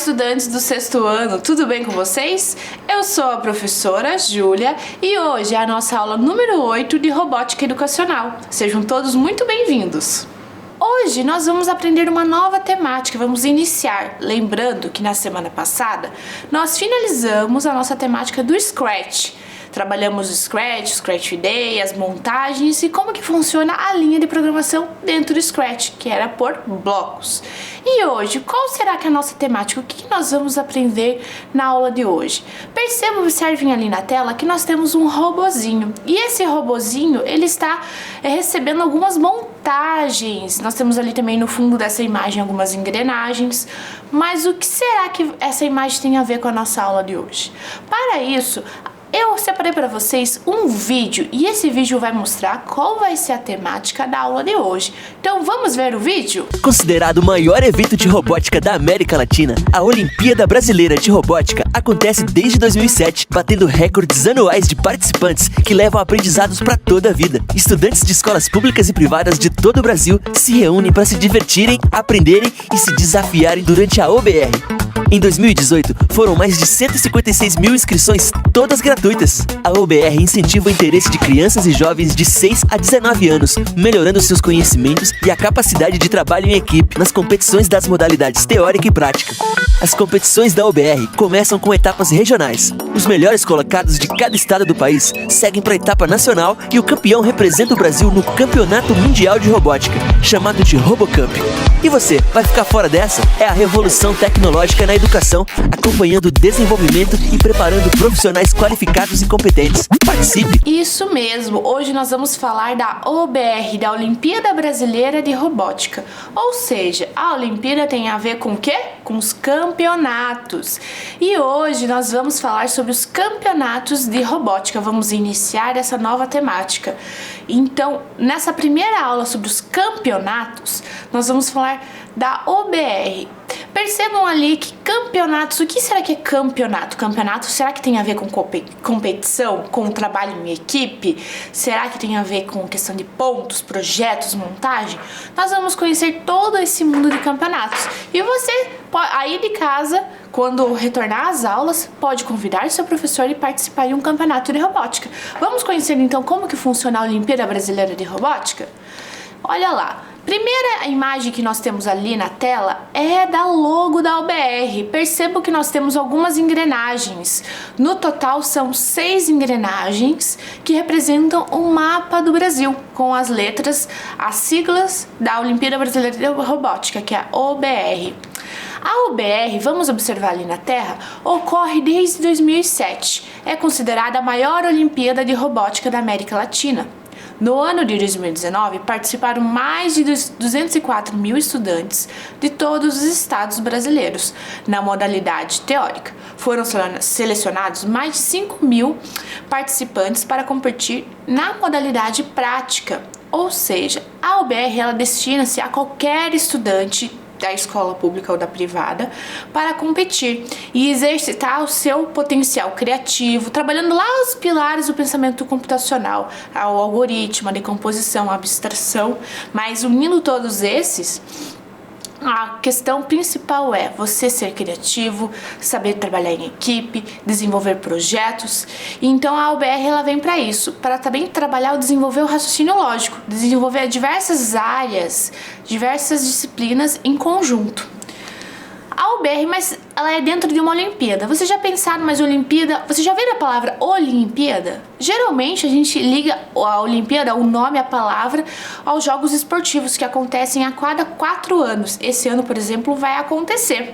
estudantes do sexto ano, tudo bem com vocês? Eu sou a professora Júlia e hoje é a nossa aula número 8 de Robótica Educacional. Sejam todos muito bem-vindos! Hoje nós vamos aprender uma nova temática, vamos iniciar. Lembrando que na semana passada nós finalizamos a nossa temática do Scratch. Trabalhamos o Scratch Day, as montagens e como que funciona a linha de programação dentro do Scratch, que era por blocos. E hoje, qual será que é a nossa temática? O que nós vamos aprender na aula de hoje? Observem ali na tela que nós temos um robozinho. E esse robozinho, ele está recebendo algumas montagens. Nós temos ali também no fundo dessa imagem algumas engrenagens. Mas o que será que essa imagem tem a ver com a nossa aula de hoje? Para isso, eu separei para vocês um vídeo e esse vídeo vai mostrar qual vai ser a temática da aula de hoje. Então vamos ver o vídeo? Considerado o maior evento de robótica da América Latina, a Olimpíada Brasileira de Robótica acontece desde 2007, batendo recordes anuais de participantes que levam aprendizados para toda a vida. Estudantes de escolas públicas e privadas de todo o Brasil se reúnem para se divertirem, aprenderem e se desafiarem durante a OBR. Em 2018, foram mais de 156 mil inscrições, todas gratuitas. A OBR incentiva o interesse de crianças e jovens de 6 a 19 anos, melhorando seus conhecimentos e a capacidade de trabalho em equipe nas competições das modalidades teórica e prática. As competições da OBR começam com etapas regionais. Os melhores colocados de cada estado do país seguem para a etapa nacional e o campeão representa o Brasil no Campeonato Mundial de Robótica, chamado de RoboCamp. E você, vai ficar fora dessa? É a revolução tecnológica na educação, acompanhando o desenvolvimento e preparando profissionais qualificados e competentes. Participe! Isso mesmo, hoje nós vamos falar da OBR, da Olimpíada Brasileira de Robótica. Ou seja, a Olimpíada tem a ver com o quê? Com os campeonatos. E hoje nós vamos falar sobre os campeonatos de robótica, vamos iniciar essa nova temática. Então, nessa primeira aula sobre os campeonatos, nós vamos falar da OBR. Percebam ali que campeonatos, o que será que é campeonato? Campeonato, será que tem a ver com competição, com trabalho em equipe? Será que tem a ver com questão de pontos, projetos, montagem? Nós vamos conhecer todo esse mundo de campeonatos. E você, aí de casa, quando retornar às aulas, pode convidar seu professor e participar de um campeonato de robótica. Vamos conhecer então como que funciona a Olimpíada Brasileira de Robótica? Olha lá. Primeira imagem que nós temos ali na tela é da logo da OBR. Percebo que nós temos algumas engrenagens. No total são 6 engrenagens que representam o mapa do Brasil, com as letras, as siglas da Olimpíada Brasileira de Robótica, que é a OBR. A OBR, vamos observar ali na Terra, ocorre desde 2007. É considerada a maior Olimpíada de Robótica da América Latina. No ano de 2019, participaram mais de 204 mil estudantes de todos os estados brasileiros na modalidade teórica. Foram selecionados mais de 5 mil participantes para competir na modalidade prática, ou seja, a OBR ela destina-se a qualquer estudante da escola pública ou da privada para competir e exercitar o seu potencial criativo, trabalhando lá os pilares do pensamento computacional, o algoritmo, a decomposição, a abstração, mas unindo todos esses, a questão principal é você ser criativo, saber trabalhar em equipe, desenvolver projetos. Então a OBR ela vem para isso, para também trabalhar ou desenvolver o raciocínio lógico, desenvolver diversas áreas, diversas disciplinas em conjunto. A OBR, mas ela é dentro de uma Olimpíada. Você já pensaram, mas Olimpíada... Você já viu a palavra Olimpíada? Geralmente a gente liga a Olimpíada, o nome, a palavra, aos jogos esportivos que acontecem a cada 4 anos. Esse ano, por exemplo, vai acontecer.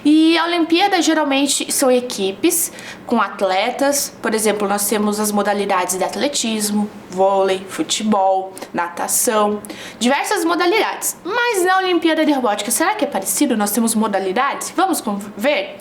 E a Olimpíada geralmente são equipes com atletas. Por exemplo, nós temos as modalidades de atletismo, vôlei, futebol, natação, diversas modalidades. Mas na Olimpíada de Robótica, será que é parecido? Nós temos modalidades? Vamos ver?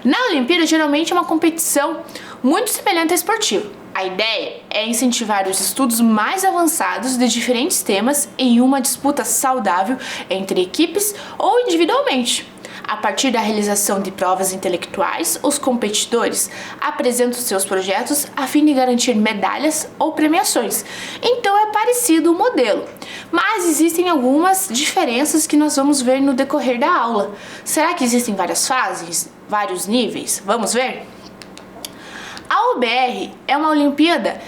Na Olimpíada, geralmente é uma competição muito semelhante à esportiva. A ideia é incentivar os estudos mais avançados de diferentes temas em uma disputa saudável entre equipes ou individualmente. A partir da realização de provas intelectuais, os competidores apresentam seus projetos a fim de garantir medalhas ou premiações. Então é parecido o modelo, mas existem algumas diferenças que nós vamos ver no decorrer da aula. Será que existem várias fases, vários níveis? Vamos ver? A OBR é uma Olimpíada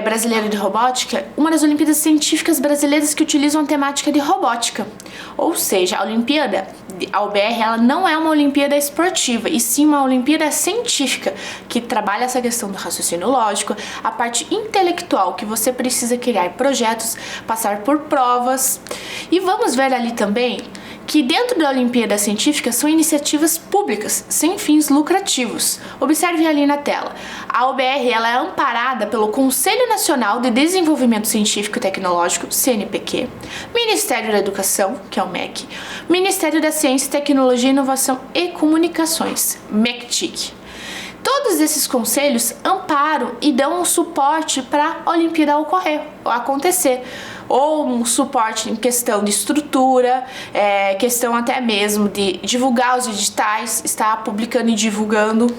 Brasileira de Robótica, uma das Olimpíadas Científicas Brasileiras que utilizam a temática de robótica. Ou seja, a OBR ela não é uma Olimpíada esportiva, e sim uma Olimpíada científica, que trabalha essa questão do raciocínio lógico, a parte intelectual, que você precisa criar projetos, passar por provas. E vamos ver ali também que dentro da Olimpíada Científica são iniciativas públicas, sem fins lucrativos. Observe ali na tela. A OBR ela é amparada pelo Conselho Nacional de Desenvolvimento Científico e Tecnológico, CNPq, Ministério da Educação, que é o MEC, Ministério da Ciência, Tecnologia, Inovação e Comunicações, MECTIC. Todos esses conselhos amparam e dão um suporte para a Olimpíada acontecer, ou um suporte em questão de estrutura, questão até mesmo de divulgar os editais, estar publicando e divulgando.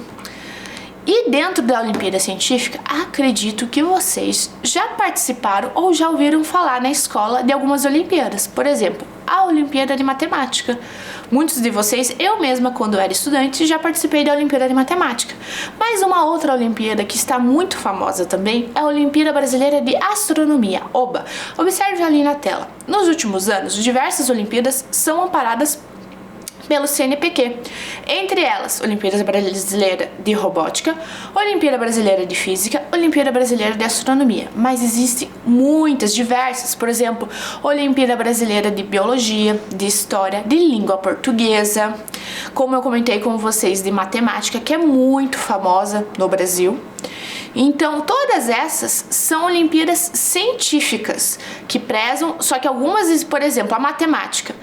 E dentro da Olimpíada Científica, acredito que vocês já participaram ou já ouviram falar na escola de algumas Olimpíadas. Por exemplo, a Olimpíada de Matemática. Muitos de vocês, eu mesma, quando era estudante, já participei da Olimpíada de Matemática. Mas uma outra Olimpíada que está muito famosa também é a Olimpíada Brasileira de Astronomia, OBA. Observe ali na tela. Nos últimos anos, diversas Olimpíadas são amparadas pelo CNPq, entre elas Olimpíada Brasileira de Robótica, Olimpíada Brasileira de Física, Olimpíada Brasileira de Astronomia, mas existem muitas, diversas, por exemplo, Olimpíada Brasileira de Biologia, de História, de Língua Portuguesa, como eu comentei com vocês, de Matemática, que é muito famosa no Brasil. Então, todas essas são Olimpíadas científicas, que prezam, só que algumas, por exemplo, a matemática,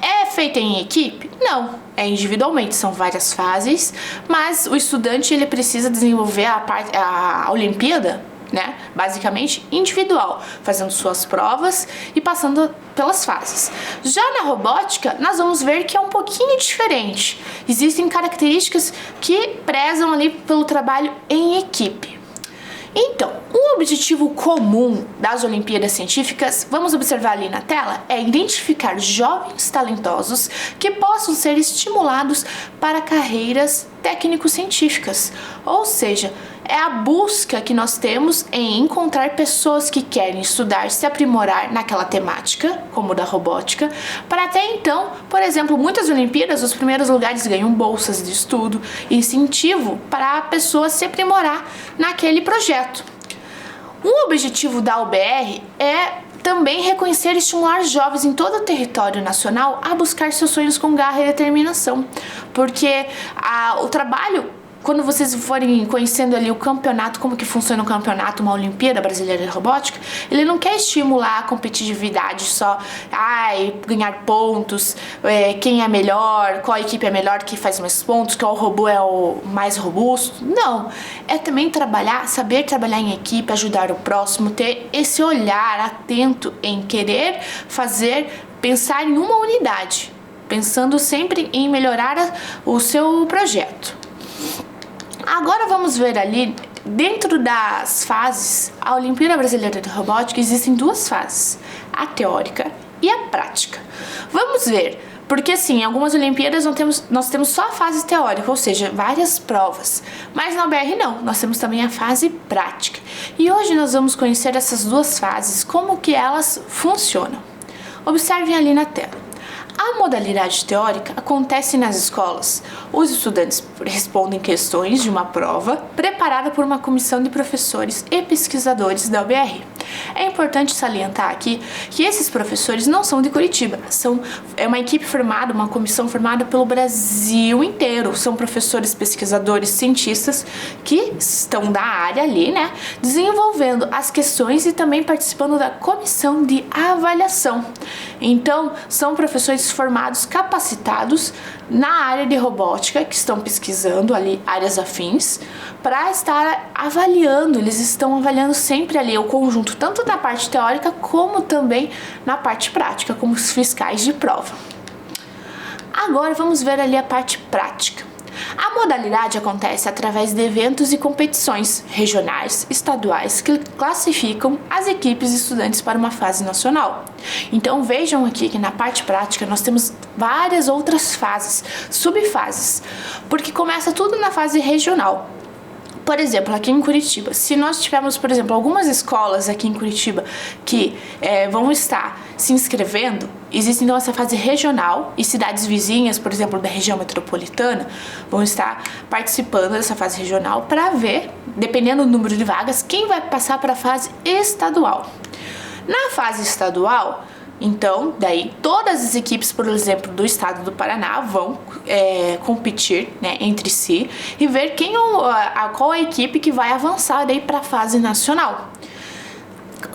é feita em equipe? Não, é individualmente, são várias fases, mas o estudante ele precisa desenvolver a Olimpíada, né, basicamente individual, fazendo suas provas e passando pelas fases. Já na robótica, nós vamos ver que é um pouquinho diferente. Existem características que prezam ali pelo trabalho em equipe. Então, um objetivo comum das Olimpíadas Científicas, vamos observar ali na tela, é identificar jovens talentosos que possam ser estimulados para carreiras técnico-científicas. Ou seja, é a busca que nós temos em encontrar pessoas que querem estudar, se aprimorar naquela temática, como da robótica, para até então, por exemplo, muitas Olimpíadas, os primeiros lugares ganham bolsas de estudo, incentivo para a pessoa se aprimorar naquele projeto. Um objetivo da OBR é também reconhecer e estimular jovens em todo o território nacional a buscar seus sonhos com garra e determinação, porque o trabalho, quando vocês forem conhecendo ali o campeonato, como que funciona o campeonato, uma Olimpíada Brasileira de Robótica, ele não quer estimular a competitividade só, ganhar pontos, quem é melhor, qual equipe é melhor, que faz mais pontos, qual robô é o mais robusto. Não, é também saber trabalhar em equipe, ajudar o próximo, ter esse olhar atento em querer pensar em uma unidade, pensando sempre em melhorar o seu projeto. Agora vamos ver ali, dentro das fases, a Olimpíada Brasileira de Robótica existem duas fases, a teórica e a prática. Vamos ver, porque assim, em algumas Olimpíadas nós temos só a fase teórica, ou seja, várias provas, mas na OBR não, nós temos também a fase prática. E hoje nós vamos conhecer essas duas fases, como que elas funcionam. Observem ali na tela. A modalidade teórica acontece nas escolas. Os estudantes respondem questões de uma prova preparada por uma comissão de professores e pesquisadores da OBR. É importante salientar aqui que esses professores não são de Curitiba, é uma equipe formada, uma comissão formada pelo Brasil inteiro. São professores, pesquisadores, cientistas que estão da área ali, né, desenvolvendo as questões e também participando da comissão de avaliação. Então, são professores formados, capacitados na área de robótica, que estão pesquisando ali áreas afins, para estar avaliando, eles estão avaliando sempre ali o conjunto, tanto da parte teórica como também na parte prática, como os fiscais de prova. Agora vamos ver ali a parte prática. A modalidade acontece através de eventos e competições regionais, estaduais, que classificam as equipes e estudantes para uma fase nacional. Então vejam aqui que na parte prática nós temos várias outras fases, subfases, porque começa tudo na fase regional. Por exemplo, aqui em Curitiba, se nós tivermos, por exemplo, algumas escolas aqui em Curitiba que vão estar se inscrevendo, existe então essa fase regional e cidades vizinhas, por exemplo, da região metropolitana, vão estar participando dessa fase regional para ver, dependendo do número de vagas, quem vai passar para a fase estadual. Na fase estadual, então, daí todas as equipes, por exemplo, do estado do Paraná vão competir, né, entre si e ver qual a equipe que vai avançar daí para a fase nacional.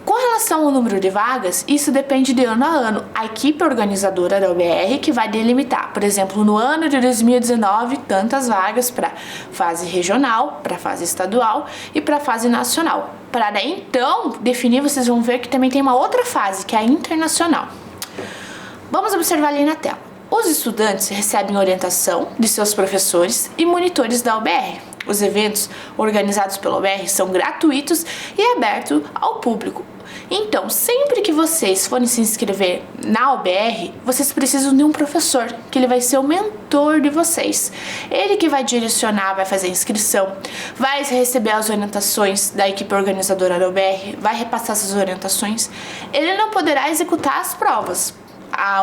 Com relação ao número de vagas, isso depende de ano a ano. A equipe organizadora da OBR que vai delimitar, por exemplo, no ano de 2019, tantas vagas para fase regional, para fase estadual e para fase nacional. Para daí, então, definir, vocês vão ver que também tem uma outra fase, que é a internacional. Vamos observar ali na tela. Os estudantes recebem orientação de seus professores e monitores da OBR. Os eventos organizados pela OBR são gratuitos e abertos ao público. Então, sempre que vocês forem se inscrever na OBR, vocês precisam de um professor, que ele vai ser o mentor de vocês. Ele que vai direcionar, vai fazer a inscrição, vai receber as orientações da equipe organizadora da OBR, vai repassar essas orientações. Ele não poderá executar as provas,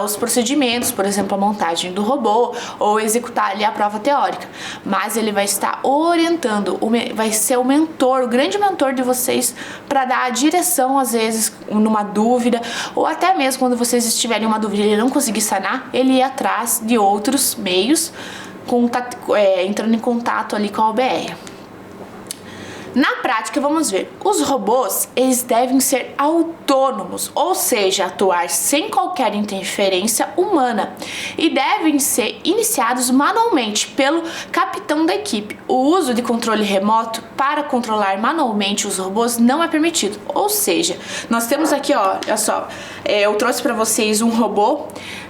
os procedimentos, por exemplo, a montagem do robô ou executar ali a prova teórica, mas ele vai estar orientando, vai ser o mentor, o grande mentor de vocês para dar a direção, às vezes, numa dúvida, ou até mesmo quando vocês estiverem em uma dúvida e ele não conseguir sanar, ele ir atrás de outros meios, entrando em contato ali com a OBR. Na prática, vamos ver, os robôs, eles devem ser autônomos, ou seja, atuar sem qualquer interferência humana e devem ser iniciados manualmente pelo capitão da equipe. O uso de controle remoto para controlar manualmente os robôs não é permitido, ou seja, nós temos aqui, ó, olha só, eu trouxe para vocês um robô.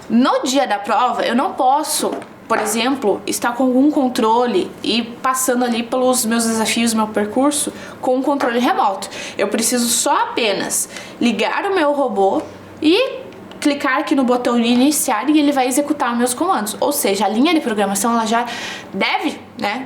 No dia da prova, eu não posso, por exemplo, estar com algum controle e passando ali pelos meus desafios, meu percurso, com um controle remoto. Eu preciso só apenas ligar o meu robô e clicar aqui no botão de iniciar e ele vai executar meus comandos. Ou seja, a linha de programação ela já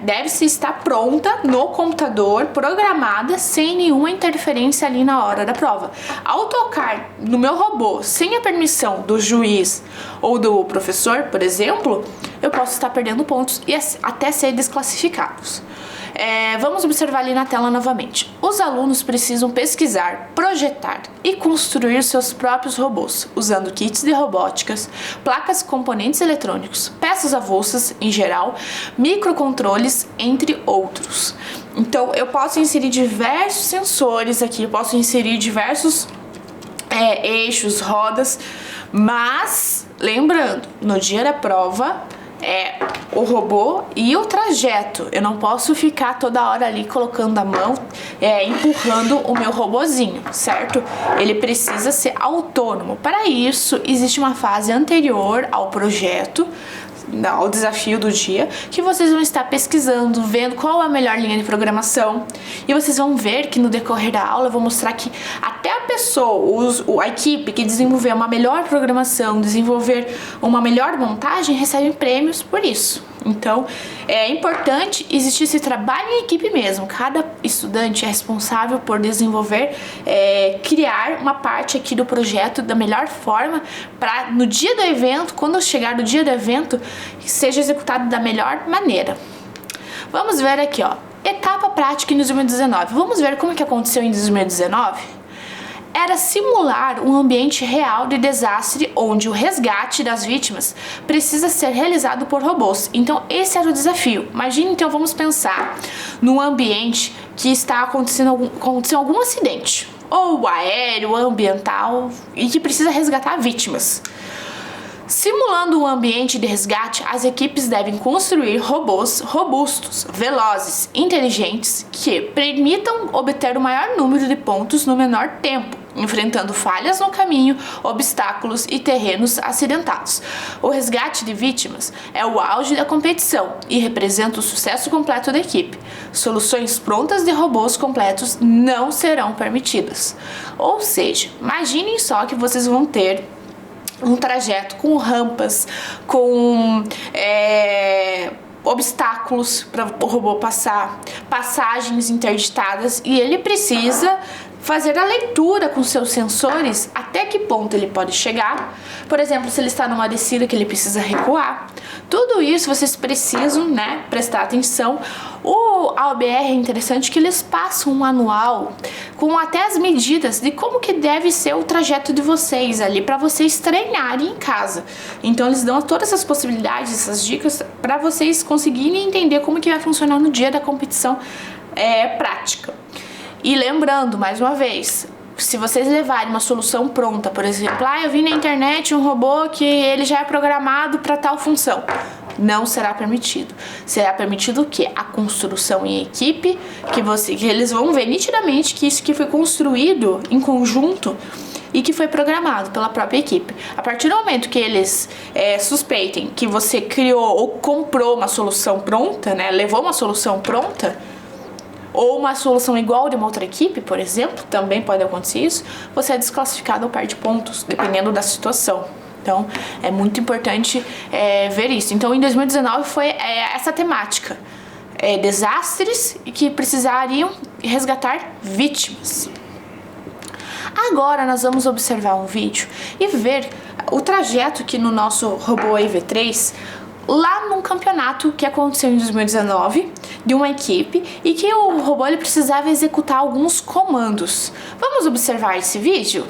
deve-se estar pronta no computador, programada, sem nenhuma interferência ali na hora da prova. Ao tocar no meu robô sem a permissão do juiz ou do professor, por exemplo, eu posso estar perdendo pontos e até ser desclassificados. Vamos observar ali na tela novamente. Os alunos precisam pesquisar, projetar e construir seus próprios robôs, usando kits de robóticas, placas e componentes eletrônicos, peças avulsas em geral, microcontroles, entre outros. Então, eu posso inserir diversos sensores aqui, eu posso inserir diversos eixos, rodas, mas, lembrando, no dia da prova, o robô e o trajeto. Eu não posso ficar toda hora ali colocando a mão, empurrando o meu robozinho, certo? Ele precisa ser autônomo. Para isso, existe uma fase anterior ao projeto, ao desafio do dia, que vocês vão estar pesquisando, vendo qual é a melhor linha de programação, e vocês vão ver que no decorrer da aula eu vou mostrar que até a pessoa, a equipe que desenvolver uma melhor programação, desenvolver uma melhor montagem, recebe prêmios por isso. Então, é importante existir esse trabalho em equipe mesmo. Cada estudante é responsável por desenvolver, criar uma parte aqui do projeto da melhor forma para no dia do evento, quando chegar no dia do evento, seja executado da melhor maneira. Vamos ver aqui, ó, etapa prática em 2019. Vamos ver como que aconteceu em 2019? Era simular um ambiente real de desastre onde o resgate das vítimas precisa ser realizado por robôs. Então, esse era o desafio. Imagine, então, vamos pensar num ambiente que está acontecendo algum acidente, ou aéreo, ambiental, e que precisa resgatar vítimas. Simulando um ambiente de resgate, as equipes devem construir robôs robustos, velozes, inteligentes, que permitam obter o maior número de pontos no menor tempo. enfrentando falhas no caminho, obstáculos e terrenos acidentados. O resgate de vítimas é o auge da competição e representa o sucesso completo da equipe. Soluções prontas de robôs completos não serão permitidas. Ou seja, imaginem só que vocês vão ter um trajeto com rampas, com obstáculos para o robô passar, passagens interditadas, e ele precisa fazer a leitura com seus sensores até que ponto ele pode chegar. Por exemplo, se ele está numa descida que ele precisa recuar. Tudo isso vocês precisam, né, prestar atenção. A OBR é interessante que eles passam um manual com até as medidas de como que deve ser o trajeto de vocês ali para vocês treinarem em casa. Então eles dão todas essas possibilidades, essas dicas para vocês conseguirem entender como que vai funcionar no dia da competição prática. E lembrando, mais uma vez, se vocês levarem uma solução pronta, por exemplo, eu vi na internet um robô que ele já é programado para tal função, não será permitido. Será permitido o quê? A construção em equipe, que eles vão ver nitidamente que isso que foi construído em conjunto e que foi programado pela própria equipe. A partir do momento que eles suspeitem que você criou ou comprou uma solução pronta, né, levou uma solução pronta, ou uma solução igual de uma outra equipe, por exemplo, também pode acontecer isso, você é desclassificado ou perde pontos, dependendo da situação. Então, é muito importante ver isso. Então, em 2019 foi essa temática. Desastres que precisariam resgatar vítimas. Agora, nós vamos observar um vídeo e ver o trajeto que no nosso robô EV3, lá num campeonato que aconteceu em 2019, de uma equipe, e que o robô ele precisava executar alguns comandos. Vamos observar esse vídeo?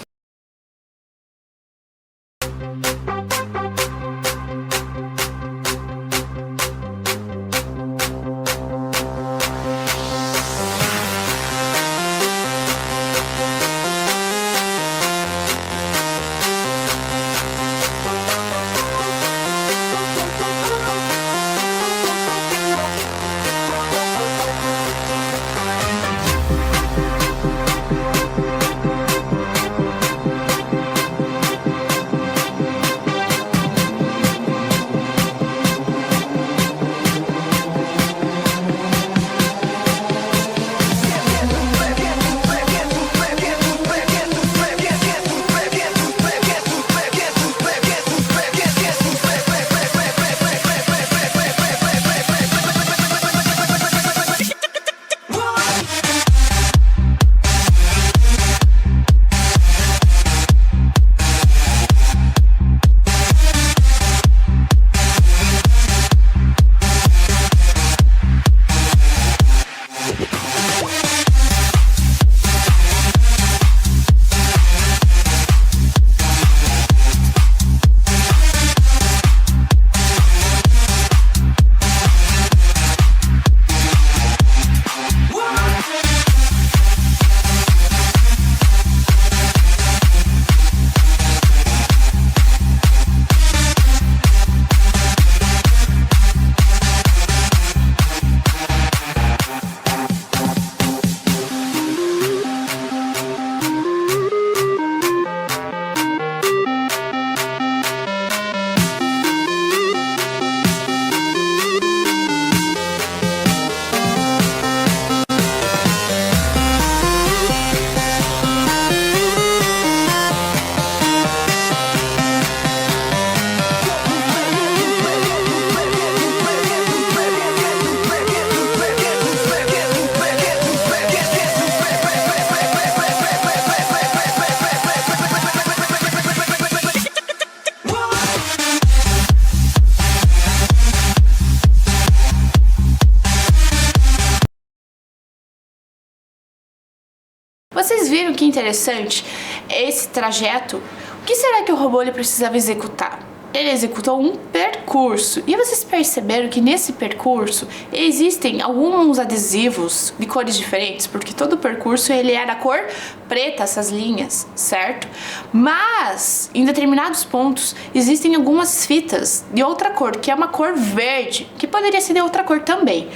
Vocês viram que interessante esse trajeto? O que será que o robô ele precisava executar? Ele executou um percurso. E vocês perceberam que nesse percurso existem alguns adesivos de cores diferentes, porque todo o percurso ele é da cor preta, essas linhas, certo? Mas em determinados pontos existem algumas fitas de outra cor, que é uma cor verde, que poderia ser de outra cor também.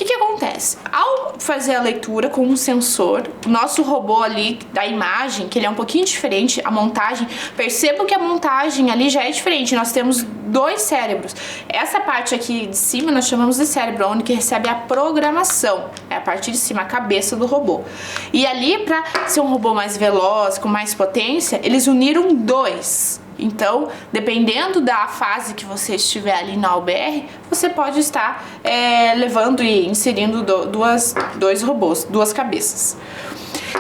que acontece? Ao fazer a leitura com um sensor, o nosso robô ali da imagem, que ele é um pouquinho diferente, a montagem, percebam que a montagem ali já é diferente. Nós temos 2 cérebros. Essa parte aqui de cima nós chamamos de cérebro, onde que recebe a programação. É a parte de cima, a cabeça do robô. E ali, para ser um robô mais veloz, com mais potência, eles uniram 2. Então, dependendo da fase que você estiver ali na OBR, você pode estar levando e inserindo dois robôs, 2 cabeças.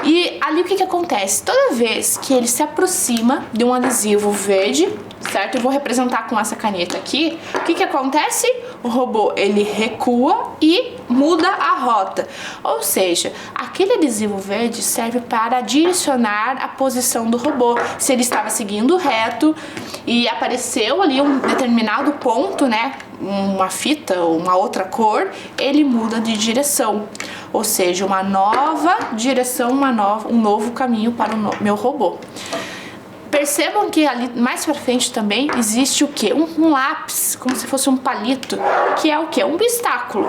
E ali o que acontece? Toda vez que ele se aproxima de um adesivo verde, certo? Eu vou representar com essa caneta aqui. O que acontece? O robô, ele recua e muda a rota. Ou seja, aquele adesivo verde serve para direcionar a posição do robô. Se ele estava seguindo reto e apareceu ali um determinado ponto, né? Uma fita ou uma outra cor, ele muda de direção. Ou seja, uma nova direção, um novo caminho para o meu robô. Percebam que ali mais pra frente também existe o que? Um lápis, como se fosse um palito, que é o que? Um obstáculo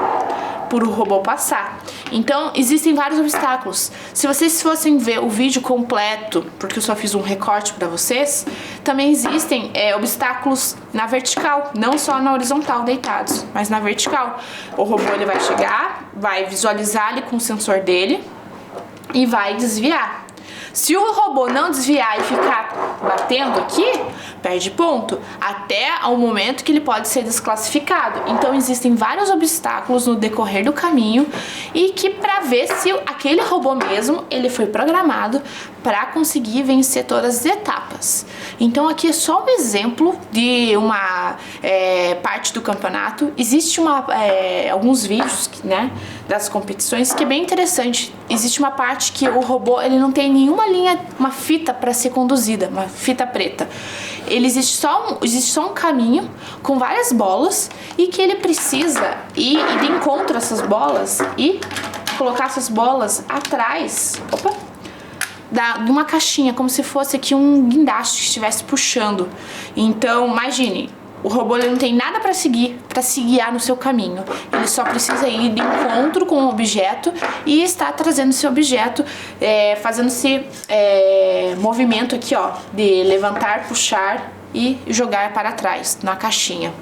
para o robô passar. Então, existem vários obstáculos. Se vocês fossem ver o vídeo completo, porque eu só fiz um recorte para vocês, também existem obstáculos na vertical, não só na horizontal deitados, mas na vertical. O robô ele vai chegar, vai visualizar ali com o sensor dele e vai desviar. Se o robô não desviar e ficar batendo aqui, perde ponto, até ao momento que ele pode ser desclassificado. Então existem vários obstáculos no decorrer do caminho e que para ver se aquele robô mesmo, ele foi programado para conseguir vencer todas as etapas. Então aqui é só um exemplo de uma parte do campeonato. Existe alguns vídeos, né, das competições que é bem interessante. Existe uma parte que o robô ele não tem nenhuma linha, uma fita para ser conduzida, uma fita preta. Existe só um caminho com várias bolas e que ele precisa ir de encontro a essas bolas e colocar essas bolas atrás, de uma caixinha, como se fosse aqui um guindaste que estivesse puxando. Então, imagine, o robô ele não tem nada para se guiar no seu caminho. Ele só precisa ir de encontro com o objeto e está trazendo esse objeto, fazendo esse movimento aqui, ó, de levantar, puxar e jogar para trás na caixinha.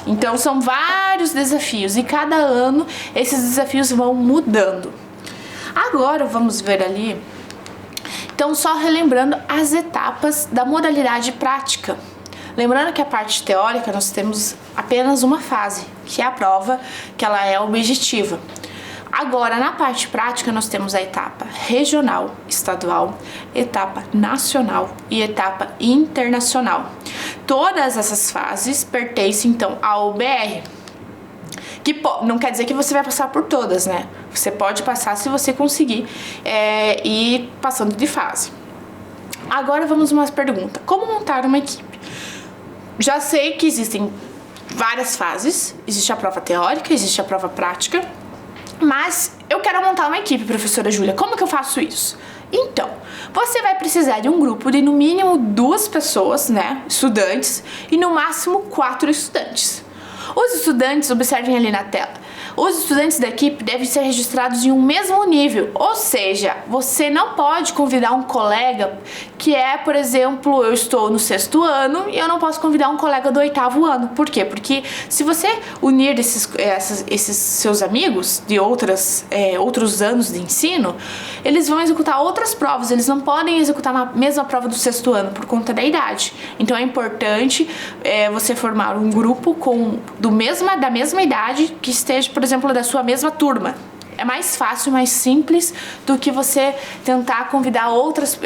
Então são vários desafios e cada ano esses desafios vão mudando. Agora vamos ver ali. Então, só relembrando as etapas da modalidade prática. Lembrando que a parte teórica nós temos apenas uma fase, que é a prova, que ela é objetiva. Agora, na parte prática, nós temos a etapa regional, estadual, etapa nacional e etapa internacional. Todas essas fases pertencem, então, ao OBR. Que não quer dizer que você vai passar por todas, né? Você pode passar se você conseguir ir passando de fase. Agora vamos a uma pergunta. Como montar uma equipe? Já sei que existem várias fases. Existe a prova teórica, existe a prova prática. Mas eu quero montar uma equipe, professora Júlia. Como que eu faço isso? Então, você vai precisar de um grupo de no mínimo 2 pessoas, né? Estudantes, e no máximo 4 estudantes. Os estudantes, observem ali na tela, os estudantes da equipe devem ser registrados em um mesmo nível, ou seja, você não pode convidar um colega que por exemplo, eu estou no 6º ano e eu não posso convidar um colega do 8º ano. Por quê? Porque se você unir esses seus amigos de outros anos de ensino, eles vão executar outras provas, eles não podem executar a mesma prova do 6º ano por conta da idade. Então é importante você formar um grupo da mesma idade que esteja, por exemplo, da sua mesma turma. É mais fácil, mais simples do que você tentar convidar outros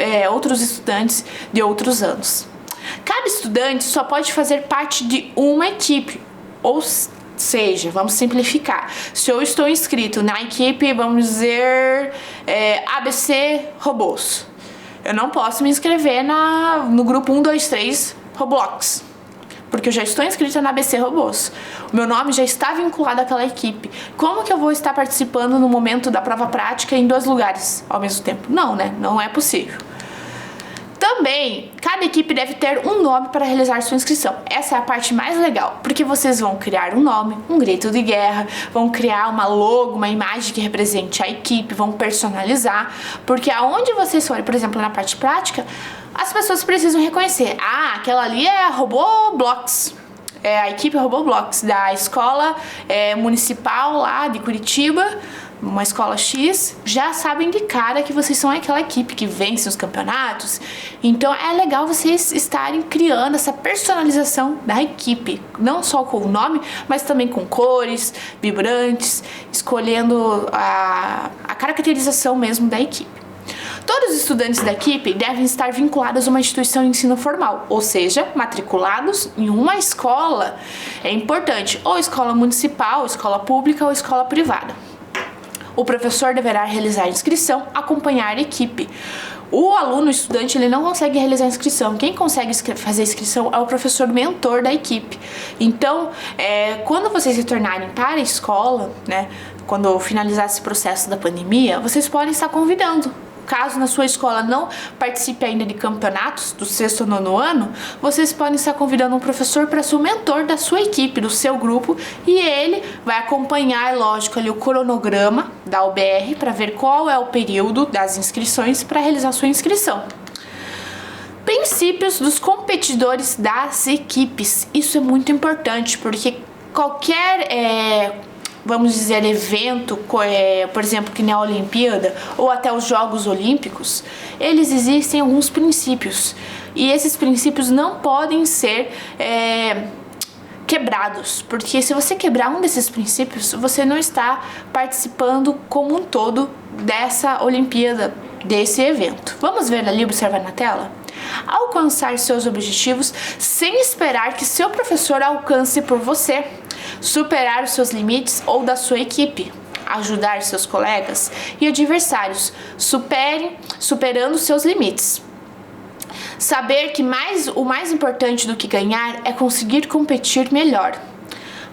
estudantes de outros anos. Cada estudante só pode fazer parte de uma equipe, ou seja, vamos simplificar. Se eu estou inscrito na equipe, vamos dizer, ABC Robôs, eu não posso me inscrever no grupo 1, 2, 3 Roblox, porque eu já estou inscrita na ABC Robôs. O meu nome já está vinculado àquela equipe. Como que eu vou estar participando no momento da prova prática em 2 lugares ao mesmo tempo? Não, né? Não é possível. Também, cada equipe deve ter um nome para realizar sua inscrição. Essa é a parte mais legal, porque vocês vão criar um nome, um grito de guerra, vão criar uma logo, uma imagem que represente a equipe, vão personalizar, porque aonde vocês forem, por exemplo, na parte prática, as pessoas precisam reconhecer, aquela ali é a Roboblox. É a equipe Roboblox da escola municipal lá de Curitiba, uma escola X, já sabem de cara que vocês são aquela equipe que vence os campeonatos. Então é legal vocês estarem criando essa personalização da equipe, não só com o nome, mas também com cores vibrantes, escolhendo a caracterização mesmo da equipe. Todos os estudantes da equipe devem estar vinculados a uma instituição de ensino formal, ou seja, matriculados em uma escola. É importante, ou escola municipal, escola pública ou escola privada. O professor deverá realizar a inscrição, acompanhar a equipe. O aluno, o estudante, ele não consegue realizar a inscrição. Quem consegue fazer a inscrição é o professor mentor da equipe. Então, quando vocês retornarem para a escola, né, quando finalizar esse processo da pandemia, vocês podem estar convidando. Caso na sua escola não participe ainda de campeonatos do 6º ou 9º ano, vocês podem estar convidando um professor para ser o mentor da sua equipe, do seu grupo, e ele vai acompanhar, lógico, ali o cronograma da OBR para ver qual é o período das inscrições para realizar a sua inscrição. Princípios dos competidores das equipes. Isso é muito importante, porque qualquer vamos dizer, evento, por exemplo, que nem a Olimpíada ou até os Jogos Olímpicos, eles existem alguns princípios e esses princípios não podem ser quebrados, porque se você quebrar um desses princípios, você não está participando como um todo dessa Olimpíada, desse evento. Vamos ver ali, observar na tela? Alcançar seus objetivos sem esperar que seu professor alcance por você. Superar os seus limites ou da sua equipe. Ajudar seus colegas e adversários, superando seus limites. Saber que o mais importante do que ganhar é conseguir competir melhor.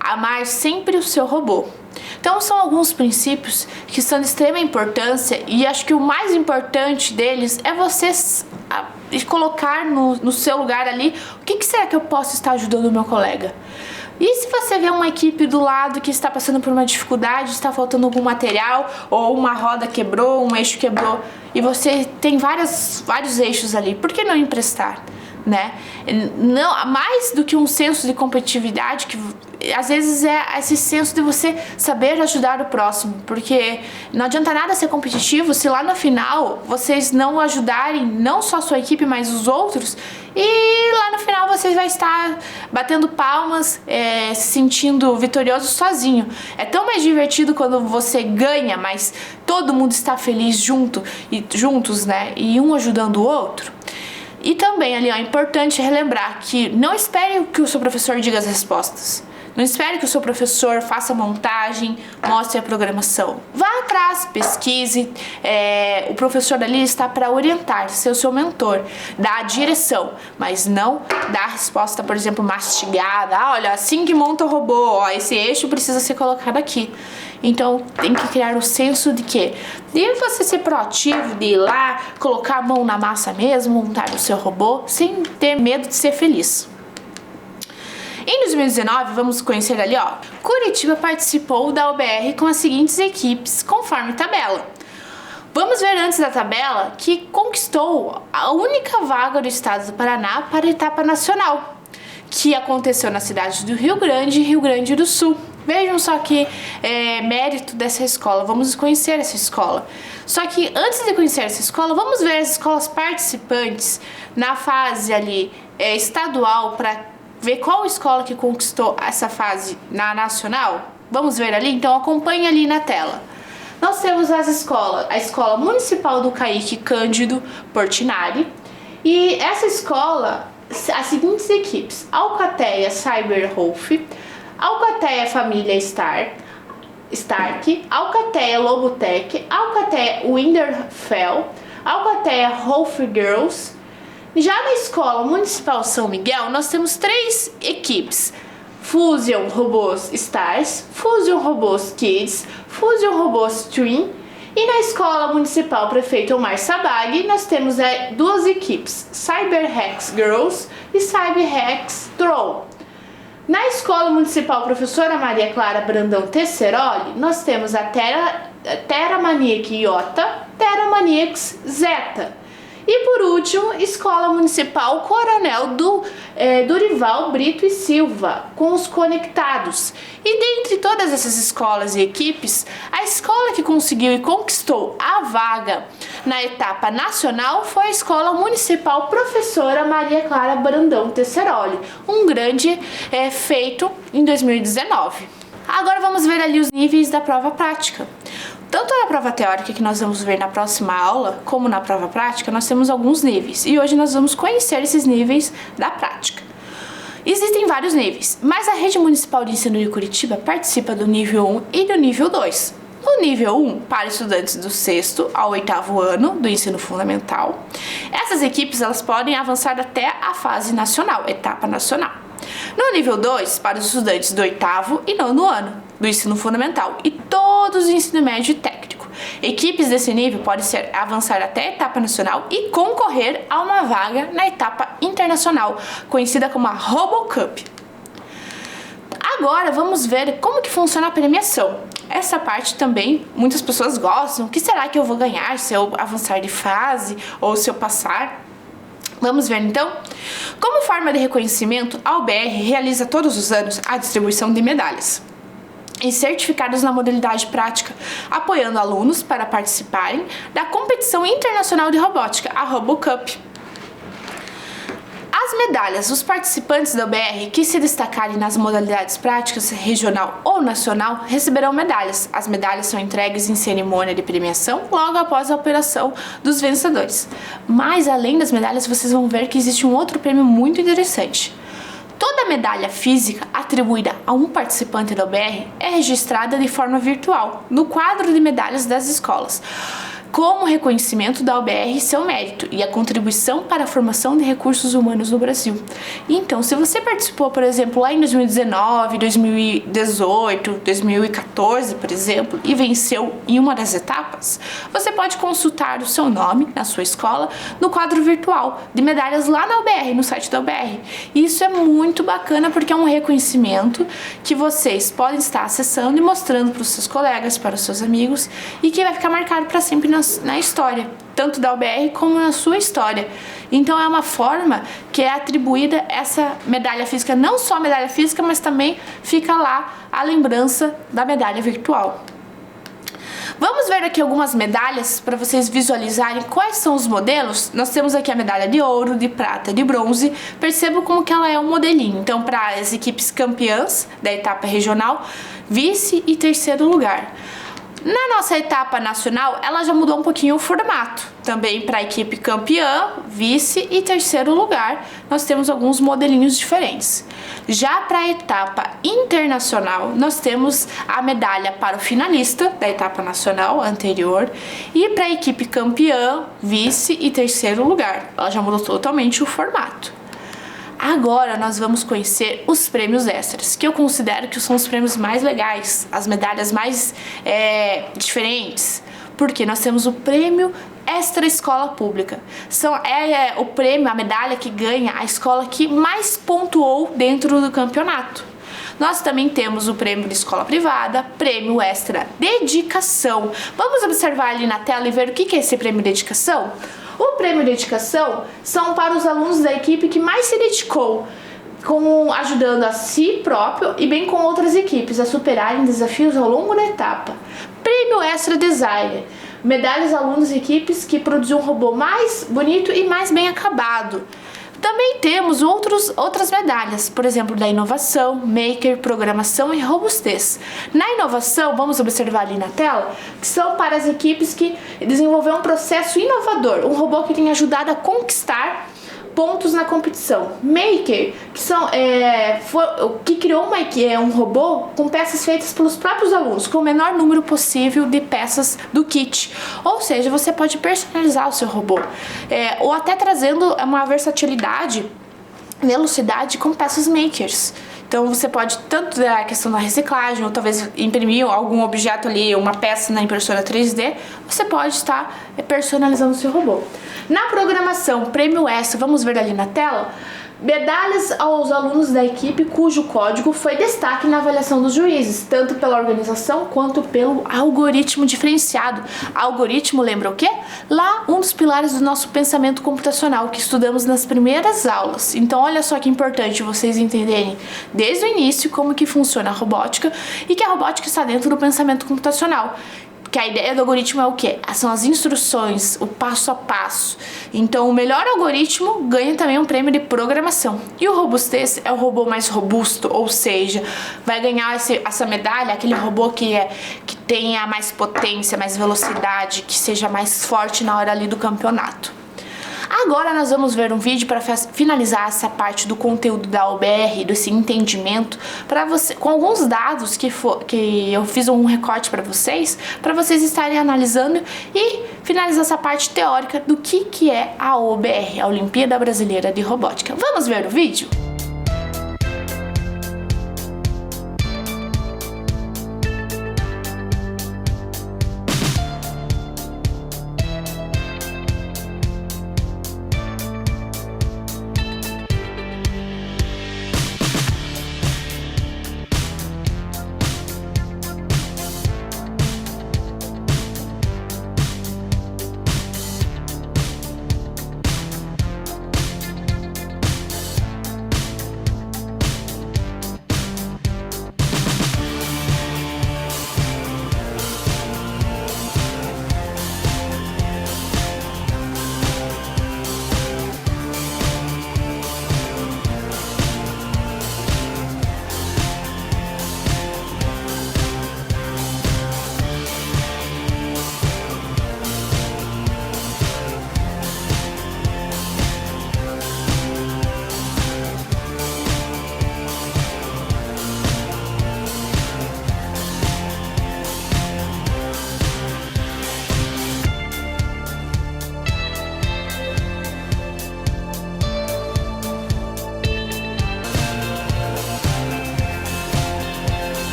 Amar sempre o seu robô. Então são alguns princípios que são de extrema importância e acho que o mais importante deles é você colocar no seu lugar ali o que será que eu posso estar ajudando o meu colega. E se você vê uma equipe do lado que está passando por uma dificuldade, está faltando algum material, ou uma roda quebrou, um eixo quebrou, e você tem vários eixos ali, por que não emprestar? Né? Não, mais do que um senso de competitividade, que às vezes é esse senso de você saber ajudar o próximo, porque não adianta nada ser competitivo se lá no final vocês não ajudarem não só a sua equipe, mas os outros, e lá no final você vai estar batendo palmas, se sentindo vitorioso sozinho. É tão mais divertido quando você ganha, mas todo mundo está feliz juntos, né? E um ajudando o outro. E também ali, é importante relembrar que não espere que o seu professor diga as respostas. Não espere que o seu professor faça a montagem, mostre a programação. Vá atrás, pesquise. O professor ali está para orientar, ser o seu mentor, dar a direção, mas não dar a resposta, por exemplo, mastigada. Olha, assim que monta o robô, esse eixo precisa ser colocado aqui. Então tem que criar o senso de que de você ser proativo, de ir lá, colocar a mão na massa mesmo, montar o seu robô, sem ter medo de ser feliz. Em 2019, vamos conhecer ali, Curitiba participou da OBR com as seguintes equipes, conforme tabela. Vamos ver antes da tabela que conquistou a única vaga do estado do Paraná para a etapa nacional, que aconteceu na cidade do Rio Grande e Rio Grande do Sul. Vejam só que mérito dessa escola, vamos conhecer essa escola. Só que antes de conhecer essa escola, vamos ver as escolas participantes na fase ali estadual para ver qual escola que conquistou essa fase na nacional. Vamos ver ali? Então acompanhe ali na tela. Nós temos as escolas, a Escola Municipal do Caíque Cândido Portinari, e essa escola, as seguintes equipes: Alcateia Cyberhof, Alcateia Família Stark, Alcateia Lobotech, Alcateia Winterfell, Alcateia Rolf Girls. Já na Escola Municipal São Miguel, nós temos 3 equipes: Fusion Robôs Stars, Fusion Robôs Kids, Fusion Robôs Twin E na Escola Municipal Prefeito Omar Sabag, nós temos duas equipes, CyberHacks Girls e CyberHacks Troll. Na Escola Municipal Professora Maria Clara Brandão Tesseroli, nós temos a Terra Maniac Iota, Terra Maniacs Zeta. E por último, Escola Municipal Coronel Dorival Brito e Silva, com os conectados. E dentre todas essas escolas e equipes, a escola que conseguiu e conquistou a vaga na etapa nacional foi a Escola Municipal Professora Maria Clara Brandão Tesseroli, um grande feito em 2019. Agora vamos ver ali os níveis da prova prática. Tanto na prova teórica, que nós vamos ver na próxima aula, como na prova prática, nós temos alguns níveis. E hoje nós vamos conhecer esses níveis da prática. Existem vários níveis, mas a Rede Municipal de Ensino de Curitiba participa do nível 1 e do nível 2. No nível 1, para estudantes do 6º ao 8º ano do ensino fundamental, essas equipes elas podem avançar até a fase nacional, etapa nacional. No nível 2, para os estudantes do 8º e 9º ano do ensino fundamental e todos do ensino médio e técnico. Equipes desse nível podem avançar até a etapa nacional e concorrer a uma vaga na etapa internacional, conhecida como a RoboCup. Agora vamos ver como que funciona a premiação. Essa parte também muitas pessoas gostam. O que será que eu vou ganhar se eu avançar de fase ou se eu passar? Vamos ver então? Como forma de reconhecimento, a UBR realiza todos os anos a distribuição de medalhas e certificados na modalidade prática, apoiando alunos para participarem da competição internacional de robótica, a RoboCup. As medalhas, os participantes da UBR que se destacarem nas modalidades práticas, regional ou nacional, receberão medalhas. As medalhas são entregues em cerimônia de premiação logo após a operação dos vencedores. Mas além das medalhas, vocês vão ver que existe um outro prêmio muito interessante. Toda medalha física atribuída a um participante da UBR é registrada de forma virtual no quadro de medalhas das escolas, como reconhecimento da UBR e seu mérito e a contribuição para a formação de recursos humanos no Brasil. Então, se você participou, por exemplo, lá em 2019, 2018, 2014, por exemplo, e venceu em uma das etapas, você pode consultar o seu nome na sua escola no quadro virtual de medalhas lá na UBR, no site da UBR. E isso é muito bacana porque é um reconhecimento que vocês podem estar acessando e mostrando para os seus colegas, para os seus amigos e que vai ficar marcado para sempre na história, tanto da UBR como na sua história. Então é uma forma que é atribuída essa medalha física, não só a medalha física, mas também fica lá a lembrança da medalha virtual. Vamos ver aqui algumas medalhas para vocês visualizarem quais são os modelos. Nós temos aqui a medalha de ouro, de prata, de bronze. Perceba como que ela é um modelinho. Então, para as equipes campeãs da etapa regional, vice e terceiro lugar. Na nossa etapa nacional, ela já mudou um pouquinho o formato. Também para a equipe campeã, vice e terceiro lugar, nós temos alguns modelinhos diferentes. Já para a etapa internacional, nós temos a medalha para o finalista da etapa nacional anterior e para a equipe campeã, vice e terceiro lugar. Ela já mudou totalmente o formato. Agora nós vamos conhecer os prêmios extras, que eu considero que são os prêmios mais legais, as medalhas mais diferentes, porque nós temos o prêmio Extra Escola Pública. É o prêmio, a medalha que ganha a escola que mais pontuou dentro do campeonato. Nós também temos o prêmio de escola privada, prêmio Extra Dedicação. Vamos observar ali na tela e ver o que é esse prêmio Dedicação? O prêmio Dedicação são para os alunos da equipe que mais se dedicou, ajudando a si próprio e bem com outras equipes a superarem desafios ao longo da etapa. Prêmio Extra Designer, medalhas a alunos e equipes que produziam um robô mais bonito e mais bem acabado. Também temos outras medalhas, por exemplo, da inovação, maker, programação e robustez. Na inovação, vamos observar ali na tela, que são para as equipes que desenvolveram um processo inovador, um robô que tem ajudado a conquistar pontos na competição. Maker, que criou um robô com peças feitas pelos próprios alunos, com o menor número possível de peças do kit. Ou seja, você pode personalizar o seu robô, ou até trazendo uma versatilidade, velocidade com peças makers. Então você pode tanto dar a questão da reciclagem, ou talvez imprimir algum objeto ali, uma peça na impressora 3D, você pode estar personalizando o seu robô. Na programação, prêmio extra, vamos ver ali na tela, medalhas aos alunos da equipe cujo código foi destaque na avaliação dos juízes, tanto pela organização quanto pelo algoritmo diferenciado. Algoritmo lembra o quê? Lá, um dos pilares do nosso pensamento computacional que estudamos nas primeiras aulas. Então, olha só que importante vocês entenderem desde o início como que funciona a robótica e que a robótica está dentro do pensamento computacional. Que a ideia do algoritmo é o quê? São as instruções, o passo a passo. Então, o melhor algoritmo ganha também um prêmio de programação. E o robustez é o robô mais robusto, ou seja, vai ganhar essa medalha, aquele robô que tenha mais potência, mais velocidade, que seja mais forte na hora ali do campeonato. Agora nós vamos ver um vídeo para finalizar essa parte do conteúdo da OBR, desse entendimento, para você, com alguns dados que eu fiz um recorte para vocês estarem analisando e finalizar essa parte teórica do que é a OBR, a Olimpíada Brasileira de Robótica. Vamos ver o vídeo?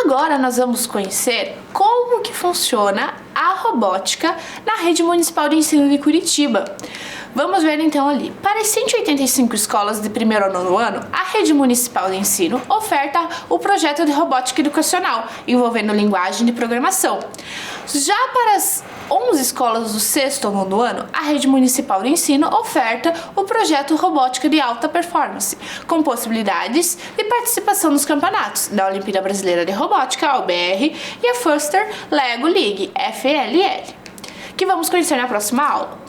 Agora nós vamos conhecer como que funciona a robótica na Rede Municipal de Ensino de Curitiba. Vamos ver então ali. Para as 185 escolas de primeiro ao nono ano, a Rede Municipal de Ensino oferta o projeto de robótica educacional, envolvendo linguagem de programação. Já para as 11 escolas do sexto ao nono ano, a Rede Municipal de Ensino oferta o projeto Robótica de Alta Performance, com possibilidades de participação nos campeonatos da Olimpíada Brasileira de Robótica, a OBR, e a Fuster Lego League, FLL, que vamos conhecer na próxima aula.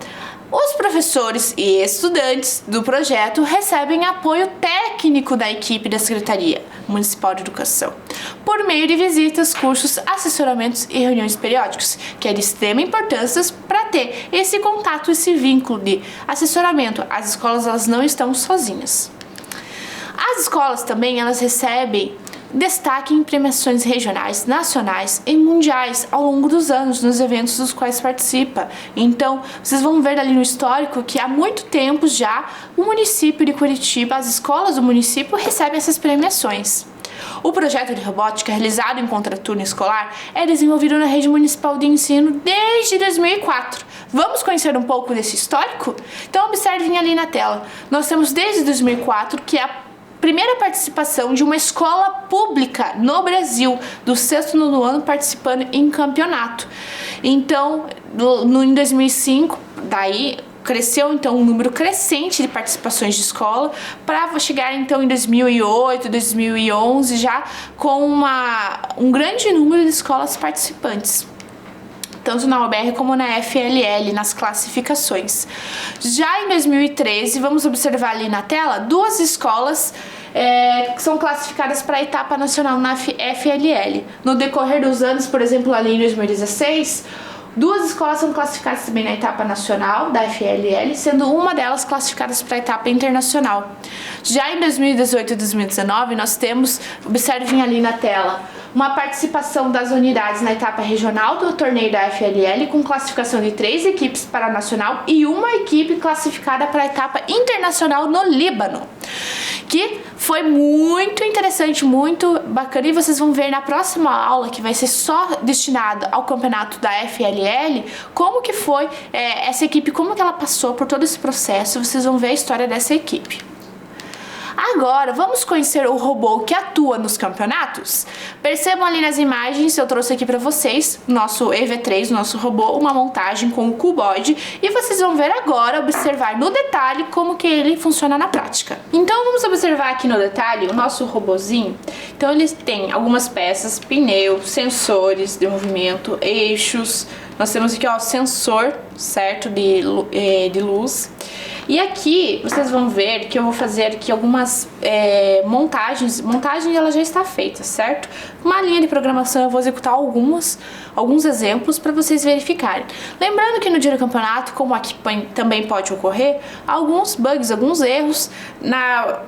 Os professores e estudantes do projeto recebem apoio técnico da equipe da Secretaria Municipal de Educação, por meio de visitas, cursos, assessoramentos e reuniões periódicas, que é de extrema importância para ter esse contato, esse vínculo de assessoramento. As escolas elas não estão sozinhas. As escolas também elas recebem destaque em premiações regionais, nacionais e mundiais ao longo dos anos nos eventos dos quais participa. Então, vocês vão ver ali no histórico que há muito tempo já o município de Curitiba, as escolas do município recebem essas premiações. O projeto de robótica realizado em contraturno escolar é desenvolvido na Rede Municipal de Ensino desde 2004. Vamos conhecer um pouco desse histórico? Então observem ali na tela. Nós temos desde 2004 que a primeira participação de uma escola pública no Brasil, do sexto no ano, participando em campeonato. Então, em 2005, daí cresceu então um número crescente de participações de escola, para chegar então em 2008, 2011, já com um grande número de escolas participantes, tanto na OBR como na FLL, nas classificações. Já em 2013, vamos observar ali na tela, duas escolas que são classificadas para a etapa nacional na FLL. No decorrer dos anos, por exemplo, ali em 2016, 2 escolas são classificadas também na etapa nacional da FLL, sendo uma delas classificadas para a etapa internacional. Já em 2018 e 2019, nós temos, observem ali na tela, uma participação das unidades na etapa regional do torneio da FLL, com classificação de 3 equipes para a nacional e uma equipe classificada para a etapa internacional no Líbano, que foi muito interessante, muito bacana, e vocês vão ver na próxima aula, que vai ser só destinada ao campeonato da FLL, como que foi essa equipe, como que ela passou por todo esse processo. Vocês vão ver a história dessa equipe. Agora, vamos conhecer o robô que atua nos campeonatos? Percebam ali nas imagens, eu trouxe aqui para vocês, nosso EV3, nosso robô, uma montagem com o cuboide, e vocês vão ver agora, observar no detalhe como que ele funciona na prática. Então, vamos observar aqui no detalhe o nosso robozinho. Então, ele tem algumas peças, pneu, sensores de movimento, eixos. Nós temos aqui, ó, sensor, certo, de luz. E aqui vocês vão ver que eu vou fazer aqui algumas montagens. Montagem ela já está feita, certo? Uma linha de programação eu vou executar alguns exemplos para vocês verificarem. Lembrando que no dia do campeonato, como aqui também pode ocorrer, alguns bugs, alguns erros,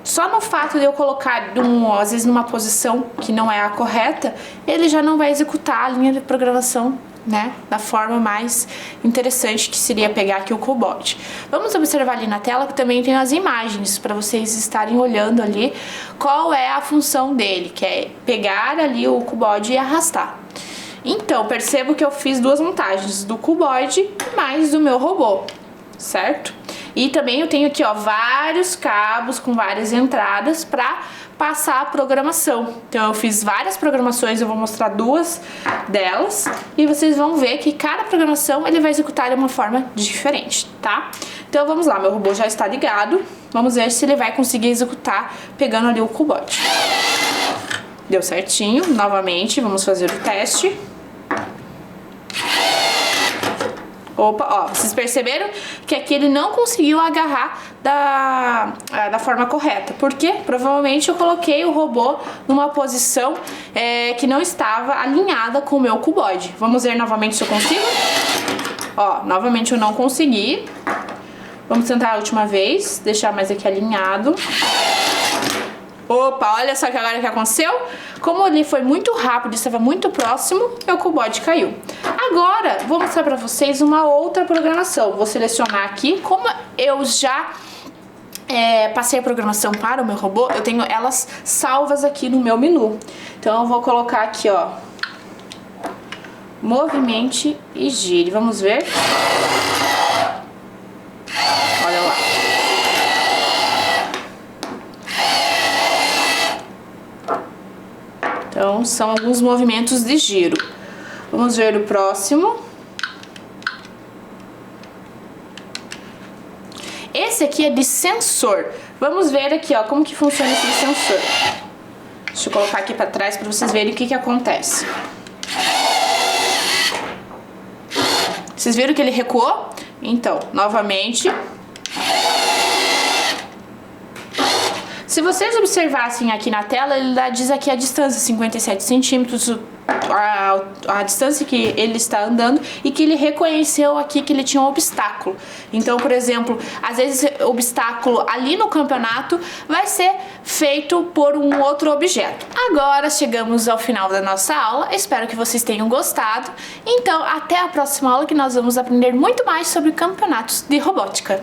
só no fato de eu colocar às vezes numa posição que não é a correta, ele já não vai executar a linha de programação, né, da forma mais interessante, que seria pegar aqui o cuboide. Vamos observar ali na tela que também tem as imagens para vocês estarem olhando ali qual é a função dele, que é pegar ali o cuboide e arrastar. Então, percebo que eu fiz 2 montagens, do cuboide mais do meu robô, certo? E também eu tenho aqui, ó, vários cabos com várias entradas para passar a programação. Então eu fiz várias programações, eu vou mostrar 2 delas e vocês vão ver que cada programação ele vai executar de uma forma diferente, tá? Então vamos lá, meu robô já está ligado, vamos ver se ele vai conseguir executar pegando ali o cuboide. Deu certinho, novamente vamos fazer o teste. Opa, ó, vocês perceberam que aqui ele não conseguiu agarrar da forma correta. Por quê? Provavelmente eu coloquei o robô numa posição que não estava alinhada com o meu cuboide. Vamos ver novamente se eu consigo. Ó, novamente eu não consegui. Vamos tentar a última vez, deixar mais aqui alinhado. Opa, olha só que agora que aconteceu. Como ele foi muito rápido e estava muito próximo, o cuboide caiu. Agora, vou mostrar para vocês uma outra programação. Vou selecionar aqui. Como eu já passei a programação para o meu robô, eu tenho elas salvas aqui no meu menu. Então, eu vou colocar aqui, ó, movimente e gire. Vamos ver. Olha lá. Então, são alguns movimentos de giro. Vamos ver o próximo. Esse aqui é de sensor. Vamos ver aqui, ó, como que funciona esse sensor. Deixa eu colocar aqui para trás para vocês verem o que acontece. Vocês viram que ele recuou? Então, novamente. Se vocês observassem aqui na tela, ele diz aqui a distância, 57 centímetros, a distância que ele está andando, e que ele reconheceu aqui que ele tinha um obstáculo. Então, por exemplo, às vezes o obstáculo ali no campeonato vai ser feito por um outro objeto. Agora chegamos ao final da nossa aula, espero que vocês tenham gostado. Então, até a próxima aula, que nós vamos aprender muito mais sobre campeonatos de robótica.